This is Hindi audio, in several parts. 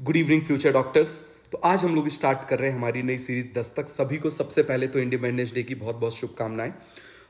Good evening future doctors. तो आज हम लोग स्टार्ट कर रहे हैं हमारी नई सीरीज दस्तक। सभी को सबसे पहले तो इंडिपेंडेंस डे की बहुत बहुत शुभकामनाएं।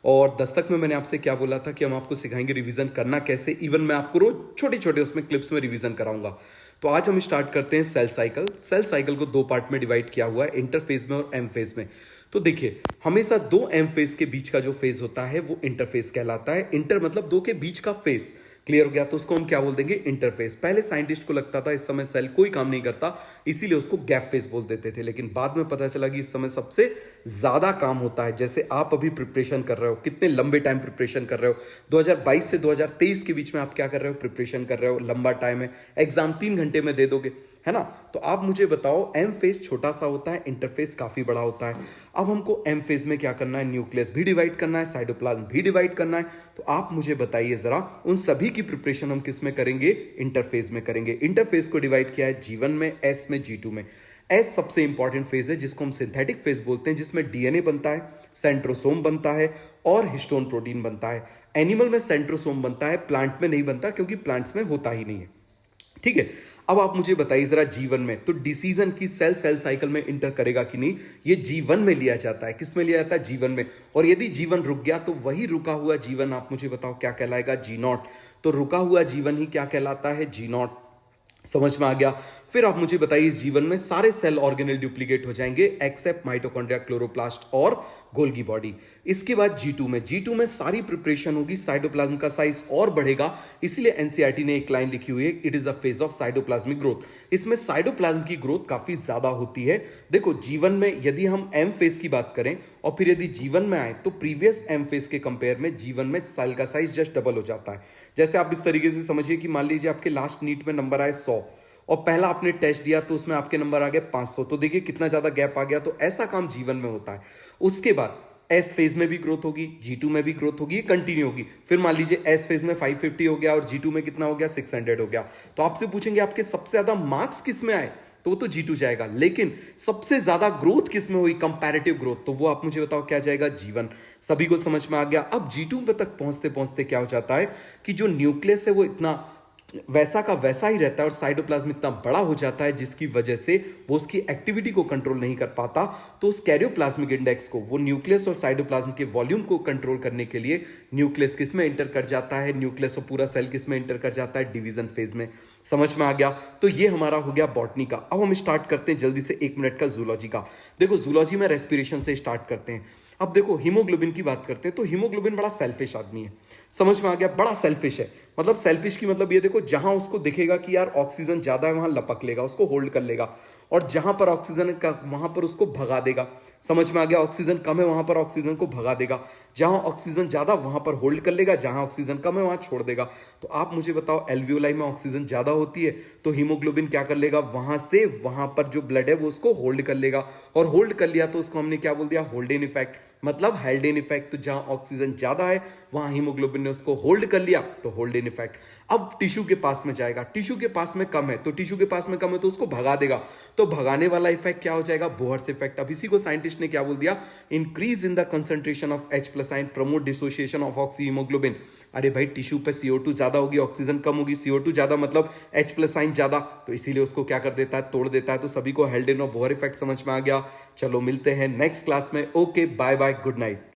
और दस्तक में मैंने आपसे क्या बोला था कि हम आपको सिखाएंगे रिवीजन करना कैसे। इवन मैं आपको रोज छोटे छोटे उसमें क्लिप्स में रिवीजन कराऊंगा। तो आज हम स्टार्ट करते हैं सेल साइकिल। सेल साइकिल को दो पार्ट में डिवाइड किया हुआ है, इंटर फेज में और एम फेज में। तो देखिए, हमेशा दो एम फेज के बीच का जो फेज होता है वो इंटरफेस कहलाता है। इंटर मतलब दो के बीच का फेज। क्लियर हो गया? तो उसको हम क्या बोल देंगे? इंटरफेस। पहले साइंटिस्ट को लगता था इस समय सेल कोई काम नहीं करता, इसीलिए उसको गैप फेज बोल देते थे। लेकिन बाद में पता चला कि इस समय सबसे ज्यादा काम होता है। जैसे आप अभी प्रिपरेशन कर रहे हो, कितने लंबे टाइम प्रिपरेशन कर रहे हो, 2022 से 2023 के बीच में आप क्या कर रहे हो? प्रिपरेशन कर रहे हो। लंबा टाइम है, एग्जाम 3 घंटे में दे दोगे, है ना? तो आप मुझे बताओ, एम फेज छोटा सा होता है, इंटरफेस काफी बड़ा होता है। अब हमको एम फेज में क्या करना है? न्यूक्लियस भी डिवाइड करना है, साइटोप्लाज्म भी डिवाइड करना है। तो आप मुझे बताइए जरा, उन सभी की प्रिपरेशन हम किस में करेंगे? इंटरफेज में करेंगे। इंटरफेज को डिवाइड किया है G1 में, S में, G2 में। एस सबसे इंपॉर्टेंट फेज है जिसको हम सिंथेटिक फेज बोलते हैं, जिसमें डीएनए बनता है, सेंट्रोसोम बनता है और हिस्टोन प्रोटीन बनता है। एनिमल में सेंट्रोसोम बनता है, प्लांट में नहीं बनता, क्योंकि प्लांट्स में होता ही नहीं है। ठीक है। अब आप मुझे बताइए जरा, जीवन में तो डिसीजन की सेल सेल साइकिल में इंटर करेगा कि नहीं? ये जीवन में लिया जाता है। किस में लिया जाता है? जीवन में। और यदि जीवन रुक गया तो वही रुका हुआ जीवन आप मुझे बताओ क्या कहलाएगा? जी नॉट। तो रुका हुआ जीवन ही क्या कहलाता है? जी नॉट। समझ में आ गया? फिर आप मुझे बताइए, इस जीवन में सारे सेल ऑर्गेनल डुप्लीकेट हो जाएंगे एक्सेप्ट माइटोकॉन्ड्रिया, क्लोरोप्लास्ट और गोल्गी बॉडी। इसके बाद जी टू में सारी प्रिपरेशन होगी, साइटोप्लाज्म का साइज और बढ़ेगा। इसीलिए एनसीईआरटी ने एक लाइन लिखी हुई है, it is a phase of cytoplasmic growth. इसमें साइटोप्लाज्म की ग्रोथ काफी ज्यादा होती है। देखो, जीवन में यदि हम एम फेज की बात करें और फिर यदि जीवन में आए तो प्रीवियस एम फेज के कंपेयर में जीवन में सेल का साइज जस्ट डबल हो जाता है। जैसे आप इस तरीके से समझिए कि मान लीजिए आपके लास्ट नीट में नंबर आए 100 और पहला आपने टेस्ट दिया तो उसमें आपके नंबर आ गए 500। तो देखिए कितना ज्यादा गैप आ गया। तो ऐसा काम जीवन में होता है। उसके बाद एस फेज में भी ग्रोथ होगी, G2 में भी ग्रोथ होगी, कंटिन्यू होगी। फिर मान लीजिए एस फेज में 550 हो गया और G2 में कितना हो गया? 600 हो गया। तो आपसे पूछेंगे आपके सबसे ज्यादा मार्क्स किस में आए? तो वो तो G2 जाएगा। लेकिन सबसे ज्यादा ग्रोथ किस में हुई? Comparative growth. तो वो आप मुझे बताओ क्या जाएगा? जीवन। सभी को समझ में आ गया? अब G2 तक पहुंचते पहुंचते क्या हो जाता है कि जो न्यूक्लियस है वो इतना वैसा का वैसा ही रहता है और साइटोप्लाज्म इतना बड़ा हो जाता है जिसकी वजह से वो उसकी एक्टिविटी को कंट्रोल नहीं कर पाता। तो उस कैरियोप्लाज्मिक इंडेक्स को, वो न्यूक्लियस और साइटोप्लाज्म के वॉल्यूम को कंट्रोल करने के लिए न्यूक्लियस किस में एंटर कर जाता है? न्यूक्लियस और पूरा सेल किस में एंटर कर जाता है? डिवीजन फेज में। समझ में आ गया? तो ये हमारा हो गया बॉटनी का। अब हम स्टार्ट करते हैं जल्दी से 1 मिनट का जूलॉजी का। देखो, जूलॉजी में रेस्पिरेशन से स्टार्ट करते हैं। अब देखो, हीमोग्लोबिन की बात करते हैं तो हीमोग्लोबिन बड़ा सेल्फिश आदमी है। समझ में आ गया? बड़ा सेल्फिश है। मतलब सेल्फिश की मतलब ये देखो, जहां उसको दिखेगा कि यार ऑक्सीजन ज्यादा है वहां लपक लेगा, उसको होल्ड कर लेगा। और जहां पर ऑक्सीजन का वहां पर उसको भगा देगा। समझ में आ गया? ऑक्सीजन कम है वहां पर ऑक्सीजन को भगा देगा। जहां ऑक्सीजन ज्यादा वहां पर होल्ड कर लेगा, जहां ऑक्सीजन कम है वहां छोड़ देगा। तो आप मुझे बताओ, एल्वियोलाई में ऑक्सीजन ज्यादा होती है तो हीमोग्लोबिन क्या कर लेगा? वहां से वहां पर जो ब्लड है वो उसको होल्ड कर लेगा। और होल्ड कर लिया तो उसको हमने क्या बोल दिया? होल्डेन इफेक्ट, मतलब हेल्डेन इफेक्ट। तो जहां ऑक्सीजन ज्यादा है वहां हीमोग्लोबिन ने उसको होल्ड कर लिया तो होल्डेन इफेक्ट। अब टिश्यू के पास में जाएगा, टिश्यू के पास में कम है तो टिश्यू के पास में कम है तो उसको भगा देगा। तो भगाने वाला इफेक्ट क्या हो जाएगा? Bohr's effect. अब इसी को साइंटिस्ट ने क्या बोल दिया? Increase in the concentration of H+ ion promote dissociation of oxy haemoglobin. अरे भाई, टिश्यू पे CO2 ज्यादा होगी, ऑक्सीजन कम होगी, CO2 ज्यादा मतलब H+ आयन ज्यादा, तो इसीलिए उसको क्या कर देता है? तोड़ देता है। तो सभी को हेल्डेन और बोहर इफेक्ट समझ में आ गया। चलो मिलते हैं नेक्स्ट क्लास में। Okay, bye bye, good night.